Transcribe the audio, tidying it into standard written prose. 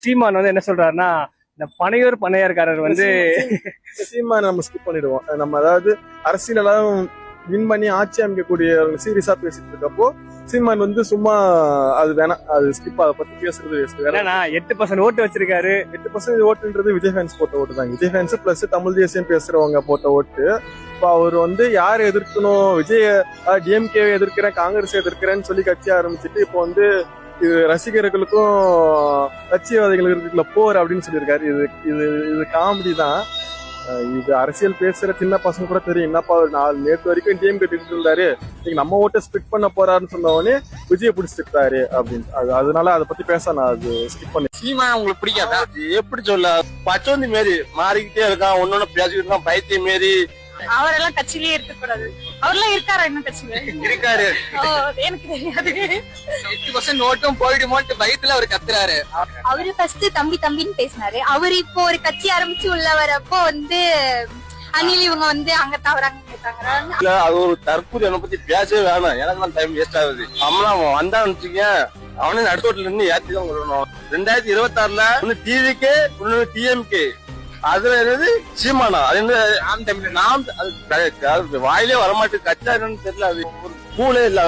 சீமான் வந்து என்ன சொல்றாருன்னா, இந்த பனையூர் பண்ணையார்காரர் வந்து சீமான் நம்ம ஸ்கிப் பண்ணிடுவோம். நம்ம அதாவது அரசியலாம் வின் பண்ணி ஆட்சி அமைக்கக்கூடிய சீரியஸா பேசிட்டு இருக்கப்போ சீமான் வந்து சும்மா அது வேணாம், அது ஸ்கிப், அதை பத்தி பேசுறது என்னன்னா 8% ஓட்டு வச்சிருக்காரு. 8% ஓட்டுன்றது விஜய் ஃபேன்ஸ் போட்ட ஓட்டு தான். விஜய் ஃபேன்ஸ் பிளஸ் தமிழ் தேசியம் பேசுறவங்க போட்ட ஓட்டு. இப்ப அவர் வந்து யார் எதிர்க்கணும், விஜய் டிஎம்கே எதிர்க்கிறேன், காங்கிரஸ் எதிர்க்கிறேன்னு சொல்லி கட்சி ஆரம்பிச்சுட்டு இப்போ வந்து இது ரசிகர்களுக்கும் கட்சிவாதிகளுக்கு இருக்குல்ல போர் அப்படின்னு சொல்லியிருக்காரு. இது இது இது காமெடி தான். இது அரசியல் பேசுற சின்ன பசங்க கூட தெரியும். என்னப்பா ஒரு நேற்று வரைக்கும் டிஎம் கேட்டு இருந்தாரு, நீங்க நம்ம ஓட்டை ஸ்பிட் பண்ண போறாருன்னு சொன்னவொடனே விஜய பிடிச்சிட்டாரு அப்படின்னு. அதனால அதை பத்தி பேச நான் அது ஸ்கிப் பண்ணேன். சீமா உங்களுக்கு பிடிக்காதா? எப்படி சொல்ல, பச்சோந்தி மாரி மாறிக்கிட்டே இருக்கான், ஒன்னொன்னு பேசிக்கிட்டு இருக்கான், பைத்தியம் மாரி. அவரெல்லாம் கட்சியிலேயே இருக்கக்கூடாது. அவரெல்லாம் இருக்காரா இன்னும் கட்சியில? இருக்காரு. எனக்கு தெரியாது. 8% ஓட்டும் போயிடுமோட்டு பயத்துல அவர் கத்துறாரு. அவரு ஃபர்ஸ்ட் தம்பி தம்பின்னு பேசினாரு. அவரு இப்போ ஒரு கட்சி ஆரம்பிச்சு உள்ள வரப்போ வந்து அணில் இவங்க வந்து அங்க தவறாங்க கேட்டாங்க. இல்ல, அது ஒரு தற்போது என்னை பத்தி பேசவே வேணாம், எனக்கு டைம் வேஸ்ட் ஆகுது. அவனா வந்தான்னு வச்சுக்கேன், அவனே நடுத்தோட்டில இருந்து ஏத்தி தான் விடணும். 2026ல ஒன்னு டிவிக்கே ஒன்னு டிஎம்கே, அதுல இருந்து சீமானா, அது நாம் வாயிலே வரமாட்டேன். கச்சா என்னன்னு தெரியல, அது ஒரு கூலே இல்ல.